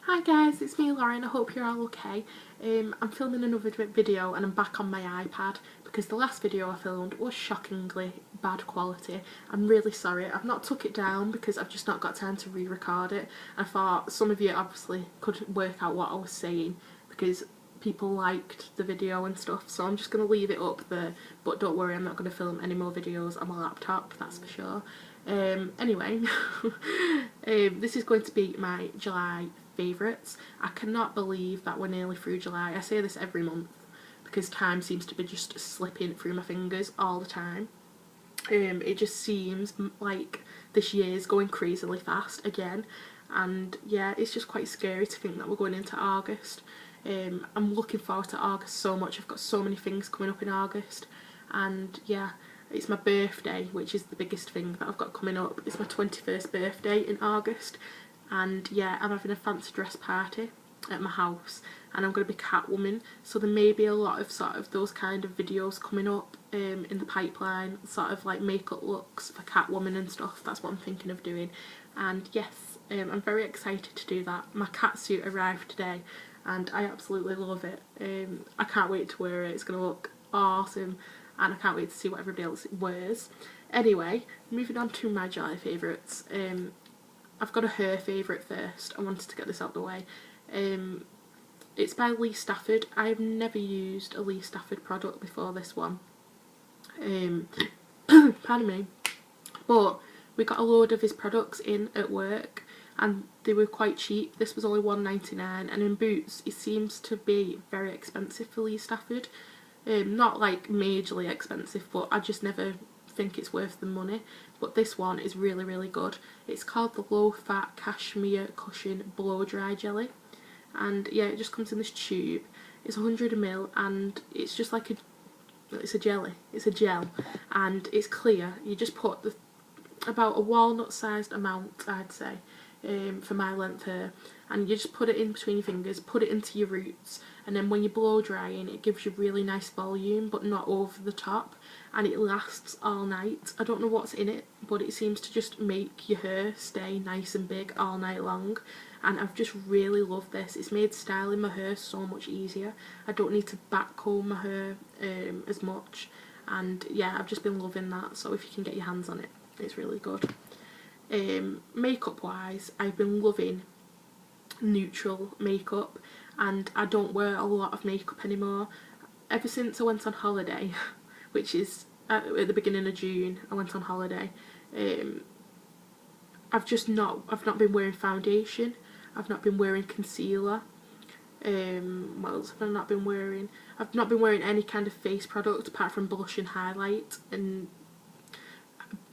Hi guys, it's me Lauren, I hope you're all okay. I'm filming another video and I'm back on my iPad because the last video I filmed was shockingly bad quality. I'm really sorry, I've not took it down because I've just not got time to re-record it. I thought some of you obviously could work out what I was saying because people liked the video and stuff, so I'm just going to leave it up there, but don't worry, I'm not going to film any more videos on my laptop, that's for sure. Anyway, this is going to be my July favourites. I cannot believe that we're nearly through July. I say this every month because time seems to be just slipping through my fingers all the time. It just seems like this year's going crazily fast again, and yeah, it's just quite scary to think that we're going into August. I'm looking forward to August so much. I've got so many things coming up in August, and yeah, it's my birthday, which is the biggest thing that I've got coming up. It's my 21st birthday in August, and yeah, I'm having a fancy dress party at my house and I'm going to be Catwoman, so there may be a lot of sort of those kind of videos coming up in the pipeline, sort of like makeup looks for Catwoman and stuff. That's what I'm thinking of doing, and yes, I'm very excited to do that. My cat suit arrived today and I absolutely love it. I can't wait to wear it, it's going to look awesome and I can't wait to see what everybody else wears. Anyway, moving on to my July favourites. I've got a her favourite first. I wanted to get this out of the way. It's by Lee Stafford. I've never used a Lee Stafford product before this one. Pardon me. But we got a load of his products in at work and they were quite cheap. This was only £1.99, and in Boots it seems to be very expensive for Lee Stafford. Not like majorly expensive, but I just never think it's worth the money. But this one is really, really good. It's called the Low Fat Cashmere Cushion Blow Dry Jelly, and yeah, it just comes in this tube. It's 100ml and it's just like it's a jelly. It's a gel and it's clear. You just put about a walnut sized amount, I'd say, for my length hair, and you just put it in between your fingers, put it into your roots, and then when you blow drying it gives you really nice volume but not over the top, and it lasts all night. I don't know what's in it, but it seems to just make your hair stay nice and big all night long, and I've just really loved this. It's made styling my hair so much easier. I don't need to back comb my hair as much, and yeah, I've just been loving that. So if you can get your hands on it, it's really good. Makeup wise, I've been loving neutral makeup and I don't wear a lot of makeup anymore. Ever since I went on holiday, which is at the beginning of June, I went on holiday. I've not been wearing foundation. I've not been wearing concealer. What else have I not been wearing? I've not been wearing any kind of face product apart from blush and highlight, and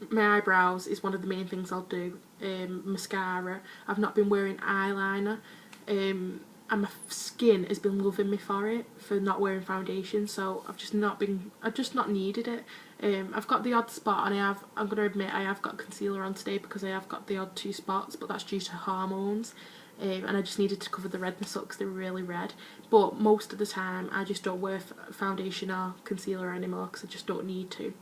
my eyebrows is one of the main things I'll do. Mascara. I've not been wearing eyeliner, and my skin has been loving me for not wearing foundation, so I've just not needed it. I've got the odd spot, and I'm going to admit I have got concealer on today because I have got the odd 2 spots, but that's due to hormones. And I just needed to cover the redness up because they were really red. But most of the time I just don't wear foundation or concealer anymore because I just don't need to.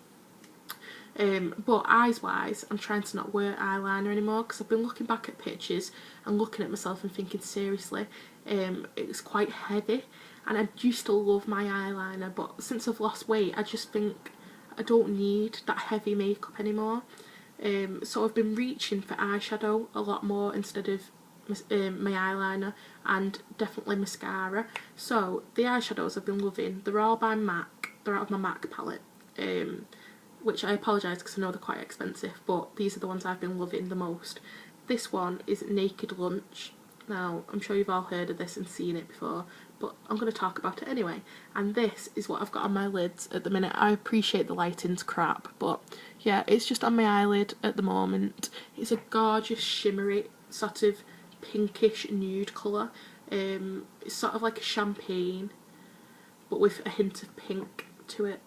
But eyes wise, I'm trying to not wear eyeliner anymore because I've been looking back at pictures and looking at myself and thinking seriously, it's quite heavy, and I used to love my eyeliner, but since I've lost weight I just think I don't need that heavy makeup anymore. So I've been reaching for eyeshadow a lot more instead of my eyeliner, and definitely mascara. So the eyeshadows I've been loving, they're all by MAC, they're out of my MAC palette, which I apologise because I know they're quite expensive, but these are the ones I've been loving the most. This one is Naked Lunch. Now, I'm sure you've all heard of this and seen it before, but I'm going to talk about it anyway. And this is what I've got on my lids at the minute. I appreciate the lighting's crap, but yeah, it's just on my eyelid at the moment. It's a gorgeous shimmery sort of pinkish nude colour. It's sort of like a champagne, but with a hint of pink to it.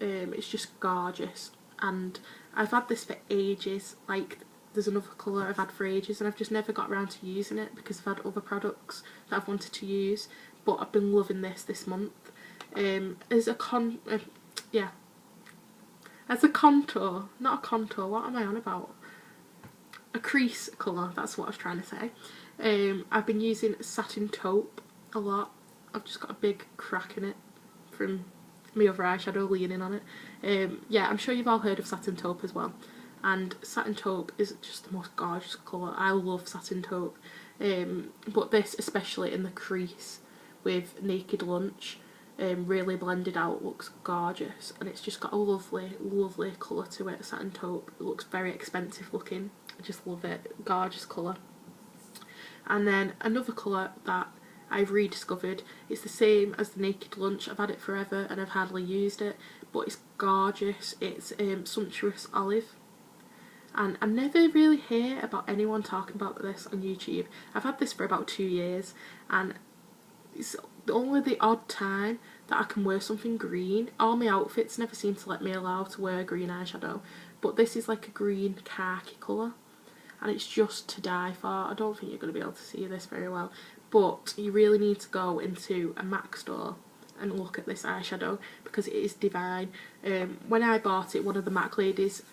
It's just gorgeous, and I've had this for ages. Like, there's another colour I've had for ages and I've just never got around to using it because I've had other products that I've wanted to use, but I've been loving this month. As a contour, not a contour, what am I on about? A crease colour, that's what I was trying to say. I've been using Satin Taupe a lot. I've just got a big crack in it from my other eyeshadow leaning on it. Yeah, I'm sure you've all heard of Satin Taupe as well. And Satin Taupe is just the most gorgeous colour. I love Satin Taupe. But this, especially in the crease with Naked Lunch, really blended out, looks gorgeous. And it's just got a lovely, lovely colour to it, Satin Taupe. It looks very expensive looking. I just love it. Gorgeous colour. And then another colour that I've rediscovered, it's the same as the Naked Lunch. I've had it forever and I've hardly used it, but it's gorgeous. It's Sumptuous Olive. And I never really hear about anyone talking about this on YouTube. I've had this for about 2 years, and it's only the odd time that I can wear something green. All my outfits never seem to let me allow to wear green eyeshadow, but this is like a green khaki colour, and it's just to die for. I don't think you're going to be able to see this very well, but you really need to go into a MAC store and look at this eyeshadow because it is divine. When I bought it, one of the MAC ladies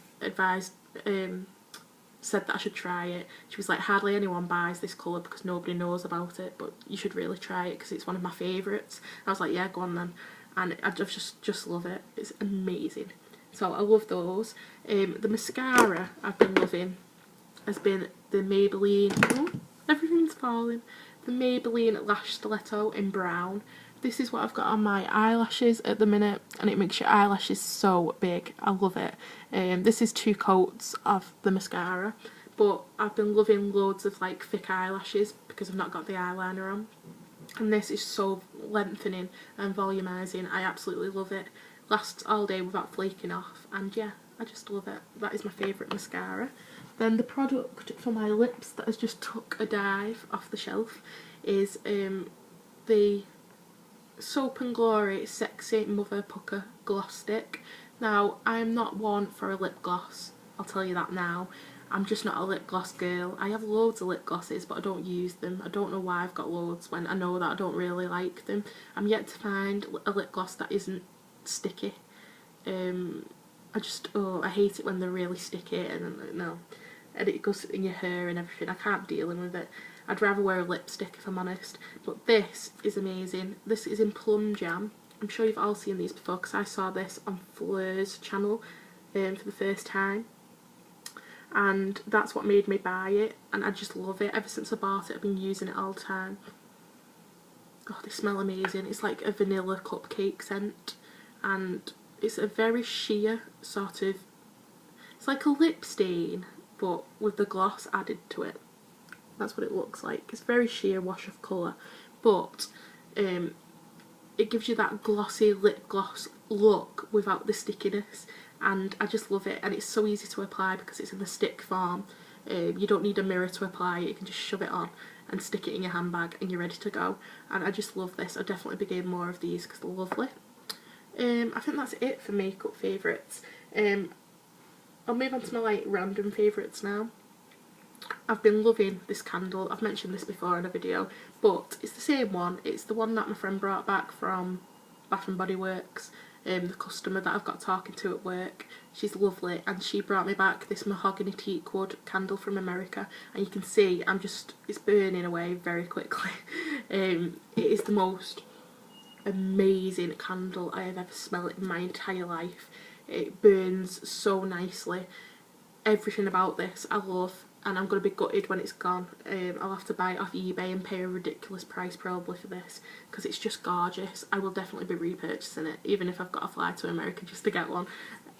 said that I should try it. She was like, hardly anyone buys this colour because nobody knows about it, but you should really try it because it's one of my favourites. I was like, yeah, go on then. And I just love it. It's amazing. So I love those. The mascara I've been loving has been the Maybelline, oh, everything's falling, the Maybelline Lash Stiletto in brown. This is what I've got on my eyelashes at the minute, and it makes your eyelashes so big. I love it. This is 2 coats of the mascara, but I've been loving loads of like thick eyelashes because I've not got the eyeliner on. And this is so lengthening and volumizing. I absolutely love it. Lasts all day without flaking off, and yeah, I just love it. That is my favourite mascara. Then the product for my lips that has just took a dive off the shelf is the Soap and Glory Sexy Mother Pucker Gloss Stick. Now, I am not one for a lip gloss, I'll tell you that now. I'm just not a lip gloss girl. I have loads of lip glosses, but I don't use them. I don't know why I've got loads when I know that I don't really like them. I'm yet to find a lip gloss that isn't sticky. I hate it when they're really sticky, and no. And it goes in your hair and everything. I can't be dealing with it. I'd rather wear a lipstick if I'm honest. But this is amazing. This is in Plum Jam. I'm sure you've all seen these before because I saw this on Fleur's channel for the first time. And that's what made me buy it. And I just love it. Ever since I bought it, I've been using it all the time. Oh, they smell amazing. It's like a vanilla cupcake scent. And it's a very sheer sort of... It's like a lip stain, but with the gloss added to it. That's what it looks like. It's very sheer wash of colour, but it gives you that glossy lip gloss look without the stickiness, and I just love it. And it's so easy to apply because it's in the stick form. You don't need a mirror to apply it. You can just shove it on and stick it in your handbag and you're ready to go. And I just love this. I'll definitely be getting more of these because they're lovely. I think that's it for makeup favourites. I'll move on to my like random favourites now. I've been loving this candle. I've mentioned this before in a video, but it's the same one. It's the one that my friend brought back from Bath and Body Works. The customer that I've got talking to at work. She's lovely, and she brought me back this mahogany teak wood candle from America, and you can see it's burning away very quickly. It is the most amazing candle I have ever smelled in my entire life. It burns so nicely. Everything about this I love, and I'm going to be gutted when it's gone. I'll have to buy it off eBay and pay a ridiculous price probably for this because it's just gorgeous. I will definitely be repurchasing it even if I've got to fly to America just to get one.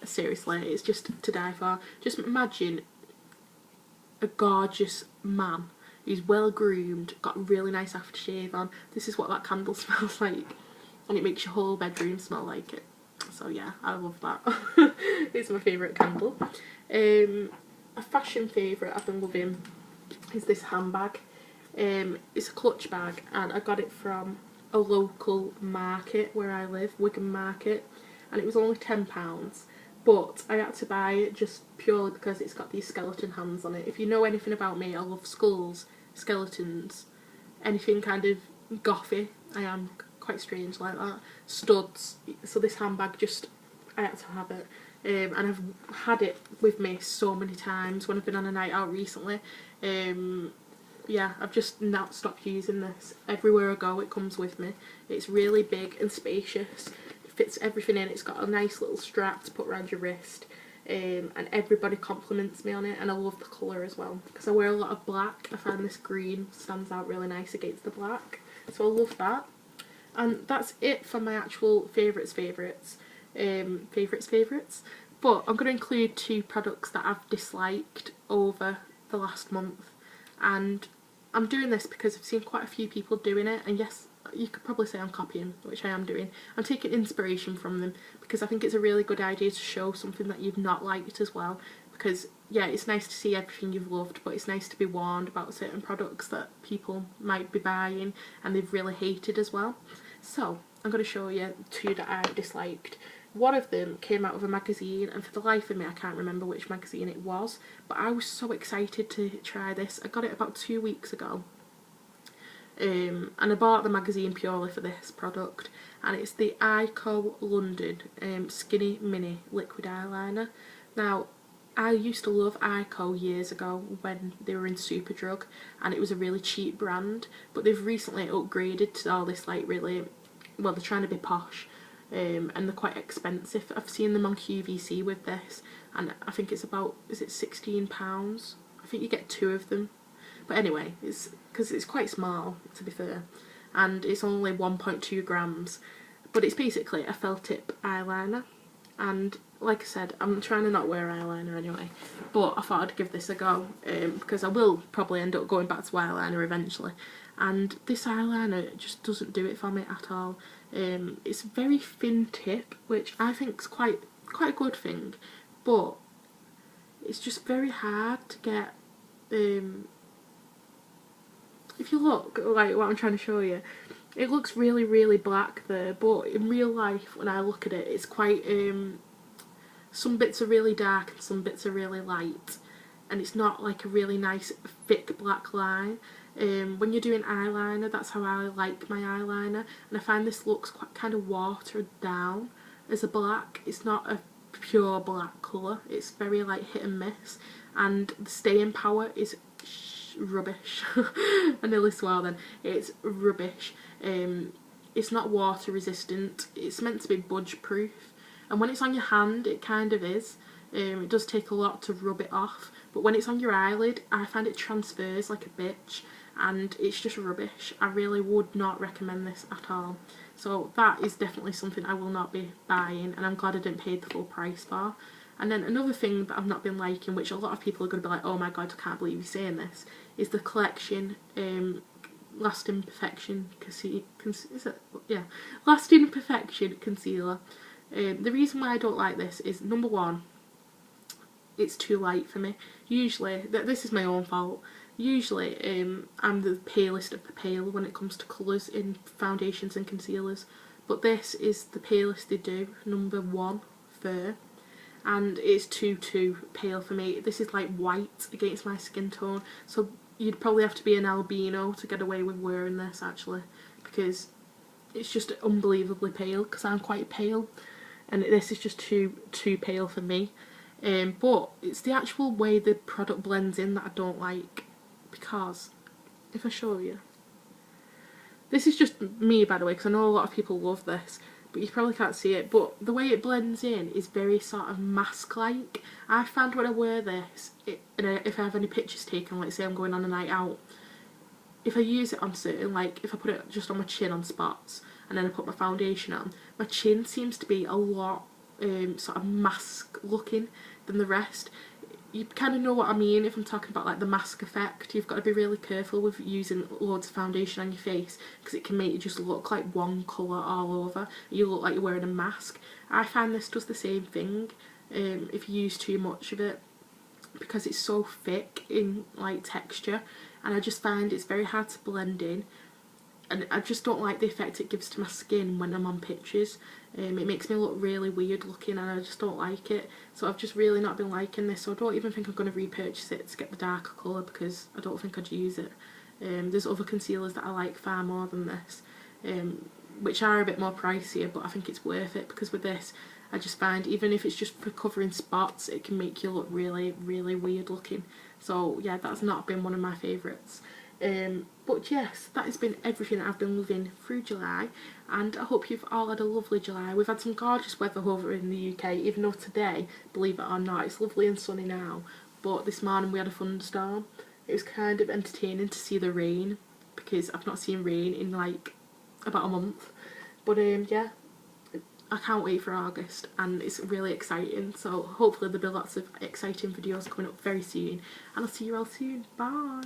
Seriously, it's just to die for. Just imagine a gorgeous man who's well groomed, got a really nice aftershave on. This is what that candle smells like, and it makes your whole bedroom smell like it. So yeah, I love that. It's my favourite candle. A fashion favourite I've been loving is this handbag. It's a clutch bag, and I got it from a local market where I live, Wigan Market, and it was only £10, but I had to buy it just purely because it's got these skeleton hands on it. If you know anything about me, I love skulls, skeletons, anything kind of gothy. I am quite strange like that. Studs. So this handbag, I had to have it. And I've had it with me so many times when I've been on a night out recently. yeah, I've just not stopped using this. Everywhere I go it comes with me. It's really big and spacious. It fits everything in. It's got a nice little strap to put around your wrist. And everybody compliments me on it, and I love the colour as well because I wear a lot of black. I find this green stands out really nice against the black, so I love that. And that's it for my actual favourites. But I'm going to include 2 products that I've disliked over the last month, and I'm doing this because I've seen quite a few people doing it, and yes, you could probably say I'm copying, which I am doing. I'm taking inspiration from them because I think it's a really good idea to show something that you've not liked as well, because yeah, it's nice to see everything you've loved, but it's nice to be warned about certain products that people might be buying and they've really hated as well. So I'm going to show you 2 that I disliked. One of them came out of a magazine, and for the life of me I can't remember which magazine it was, but I was so excited to try this. I got it about 2 weeks ago. And I bought the magazine purely for this product, and it's the Eyeko London Skinny Mini Liquid Eyeliner. Now, I used to love Eyeko years ago when they were in Superdrug, and it was a really cheap brand, but they've recently upgraded to all this like really, well, they're trying to be posh, and they're quite expensive. I've seen them on QVC with this, and I think it's about, is it £16? I think you get 2 of them. But anyway, it's because it's quite small, to be fair, and it's only 1.2 grams, but it's basically a felt tip eyeliner. And like I said, I'm trying to not wear eyeliner anyway, but I thought I'd give this a go, because I will probably end up going back to eyeliner eventually, and this eyeliner just doesn't do it for me at all. It's a very thin tip, which I think is quite a good thing, but it's just very hard to get. If you look, like what I'm trying to show you, it looks really black there, but in real life when I look at it, it's quite, some bits are really dark and some bits are really light, and it's not like a really nice thick black line. When you're doing eyeliner, that's how I like my eyeliner, and I find this looks quite kind of watered down as a black. It's not a pure black colour, it's very like hit and miss, and the staying power is rubbish. I nearly swore then. It's rubbish. It's not water resistant. It's meant to be budge proof, and when it's on your hand it kind of is. It does take a lot to rub it off, but when it's on your eyelid I find it transfers like a bitch, and it's just rubbish. I really would not recommend this at all. So that is definitely something I will not be buying, and I'm glad I didn't pay the full price for. And then another thing that I've not been liking, which a lot of people are going to be like, oh my god, I can't believe you're saying this, is the Collection Lasting Perfection Lasting Perfection Concealer. The reason why I don't like this is, number one, it's too light for me. Usually, this is my own fault, usually I'm the palest of the pale when it comes to colours in foundations and concealers, but this is the palest they do, number 1 Fair, and it's too pale for me. This is like white against my skin tone, so you'd probably have to be an albino to get away with wearing this actually, because it's just unbelievably pale, because I'm quite pale, and this is just too pale for me. But it's the actual way the product blends in that I don't like, because if I show you, this is just me by the way, because I know a lot of people love this, but you probably can't see it, but the way it blends in is very sort of mask-like. I find when I wear this, if I have any pictures taken, like say I'm going on a night out, if I use it on certain, like if I put it just on my chin on spots and then I put my foundation on, my chin seems to be a lot sort of mask looking than the rest. You kind of know what I mean if I'm talking about like the mask effect. You've got to be really careful with using loads of foundation on your face, because it can make you just look like one colour all over. You look like you're wearing a mask. I find this does the same thing if you use too much of it, because it's so thick in like texture, and I just find it's very hard to blend in, and I just don't like the effect it gives to my skin when I'm on pictures. It makes me look really weird looking, and I just don't like it. So I've just really not been liking this, so I don't even think I'm going to repurchase it to get the darker colour, because I don't think I'd use it. There's other concealers that I like far more than this, which are a bit more pricier, but I think it's worth it, because with this I just find even if it's just for covering spots, it can make you look really weird looking. So yeah, that's not been one of my favourites. But yes, that has been everything I've been living through July, and I hope you've all had a lovely July. We've had some gorgeous weather over in the UK, even though today, believe it or not, it's lovely and sunny now, but this morning we had a thunderstorm. It was kind of entertaining to see the rain, because I've not seen rain in like about a month. But yeah, I can't wait for August, and it's really exciting, so hopefully there'll be lots of exciting videos coming up very soon, and I'll see you all soon. Bye!